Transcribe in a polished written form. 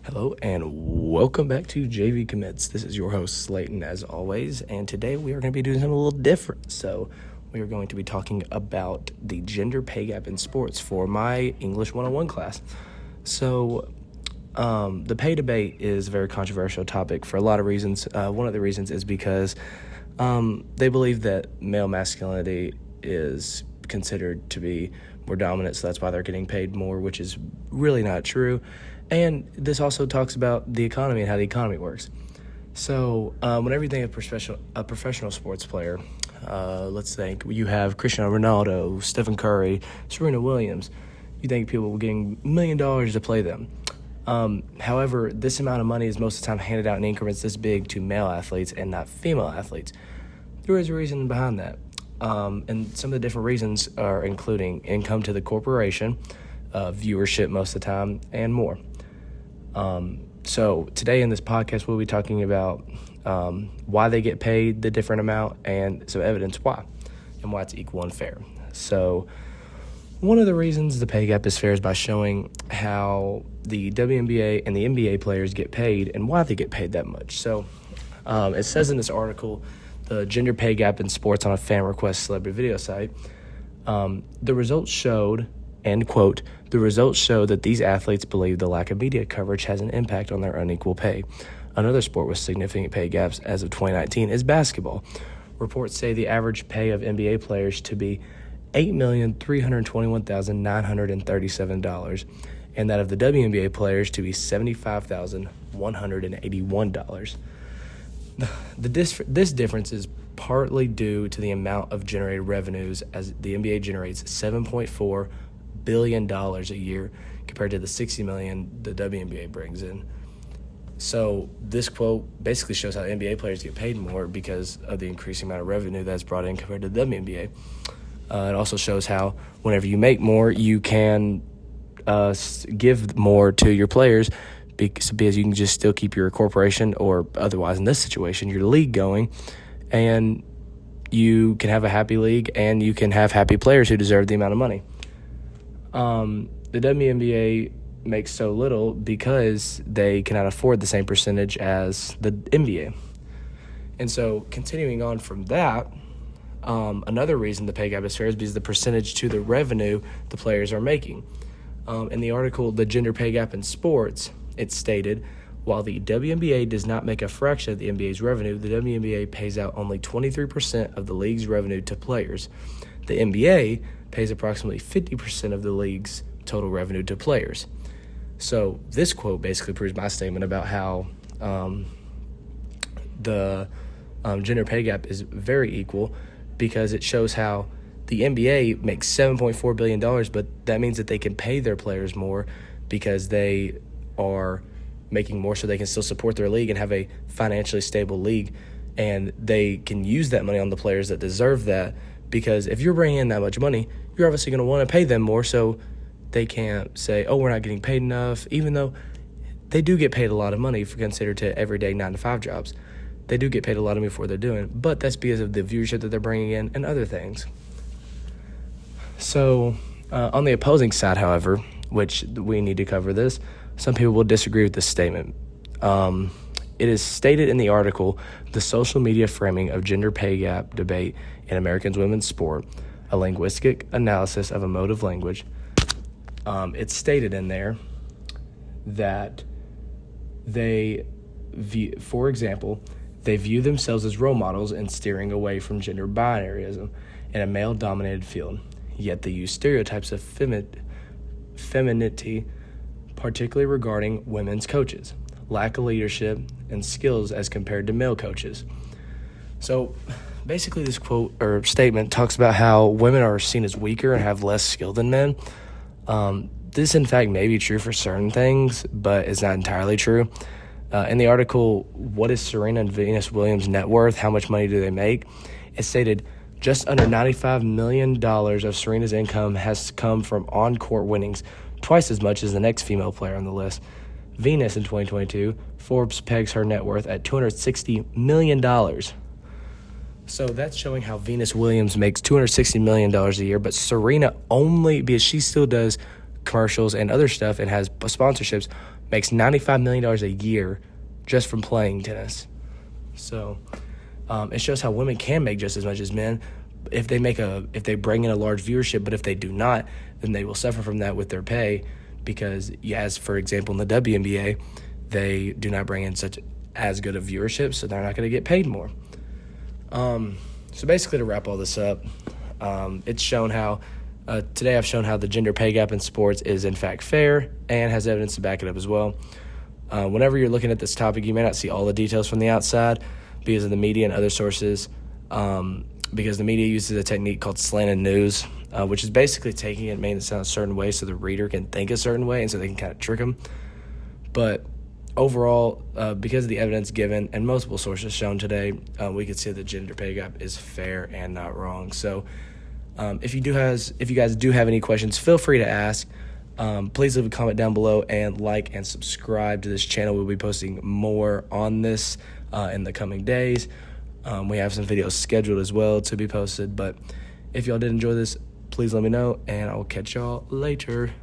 Hello and welcome back to JV Commits. This is your host Slayton as always, and today we are going to be doing something a little different. So we are going to be talking about the gender pay gap in sports for my English 101 class. So the pay debate is a very controversial topic for a lot of reasons. One of the reasons is because they believe that male masculinity is considered to be more dominant, so that's why they're getting paid more, which is really not true. And this also talks about the economy and how the economy works. So whenever you think of a professional sports player, let's think you have Cristiano Ronaldo, Stephen Curry, Serena Williams. You think people were getting $1 million to play them. However, this amount of money is most of the time handed out in increments this big to male athletes and not female athletes. There is a reason behind that. And some of the different reasons are including income to the corporation, viewership most of the time, and more. So today in this podcast, we'll be talking about why they get paid the different amount and some evidence why and why it's equal and fair. So one of the reasons the pay gap is fair is by showing how the WNBA and the NBA players get paid and why they get paid that much. So it says in this article, the gender pay gap in sports on a fan request celebrity video site, the results showed, end quote, the results show that these athletes believe the lack of media coverage has an impact on their unequal pay. Another sport with significant pay gaps as of 2019 is basketball. Reports say the average pay of NBA players to be $8,321,937 and that of the WNBA players to be $75,181. This difference is partly due to the amount of generated revenues, as the NBA generates $7.4 billion a year compared to the $60 million the WNBA brings in. So this quote basically shows how NBA players get paid more because of the increasing amount of revenue that's brought in compared to the WNBA. It also shows how whenever you make more, you can give more to your players because you can just still keep your corporation, or otherwise in this situation, your league going, and you can have a happy league and you can have happy players who deserve the amount of money. The WNBA makes so little because they cannot afford the same percentage as the NBA. And so continuing on from that, another reason the pay gap is fair is because the percentage to the revenue the players are making. In the article, The Gender Pay Gap in Sports, it stated, while the WNBA does not make a fraction of the NBA's revenue, the WNBA pays out only 23% of the league's revenue to players. The NBA pays approximately 50% of the league's total revenue to players. So this quote basically proves my statement about how the gender pay gap is very equal, because it shows how the NBA makes $7.4 billion, but that means that they can pay their players more because they are making more so they can still support their league and have a financially stable league. And they can use that money on the players that deserve that, because if you're bringing in that much money, you're obviously going to want to pay them more, so they can't say, oh, we're not getting paid enough, even though they do get paid a lot of money for considered to everyday 9-to-5 jobs. They do get paid a lot of money for what they're doing, but that's because of the viewership that they're bringing in and other things. So on the opposing side, however, which we need to cover this, some people will disagree with this statement. It is stated in the article, The Social Media Framing of Gender Pay Gap Debate in American Women's Sport, a linguistic analysis of emotive language. It's stated in there that they view, for example, they view themselves as role models in steering away from gender binaryism in a male-dominated field, yet they use stereotypes of femininity, particularly regarding women's coaches, lack of leadership and skills as compared to male coaches. So basically this quote or statement talks about how women are seen as weaker and have less skill than men. This, in fact, may be true for certain things, but it's not entirely true. In the article, What is Serena and Venus Williams' net worth? How much money do they make? It stated just under $95 million of Serena's income has come from on-court winnings, twice as much as the next female player on the list. Venus in 2022, Forbes pegs her net worth at $260 million. So that's showing how Venus Williams makes $260 million a year, but Serena only, because she still does commercials and other stuff and has sponsorships, makes $95 million a year just from playing tennis. So it shows how women can make just as much as men if they bring in a large viewership. But if they do not, then they will suffer from that with their pay, because as for example in the WNBA, they do not bring in as good a viewership, so they're not going to get paid more. So basically, to wrap all this up, it's shown how today I've shown how the gender pay gap in sports is in fact fair and has evidence to back it up as well. Whenever you're looking at this topic, you may not see all the details from the outside because of the media and other sources, because the media uses a technique called slanted news, which is basically taking it, making it sound a certain way so the reader can think a certain way and so they can kind of trick them. But overall, because of the evidence given and multiple sources shown today, we can see that the gender pay gap is fair and not wrong. So if you guys do have any questions, feel free to ask. Please leave a comment down below and like and subscribe to this channel. We'll be posting more on this in the coming days. We have some videos scheduled as well to be posted. But if y'all did enjoy this, please let me know, and I'll catch y'all later.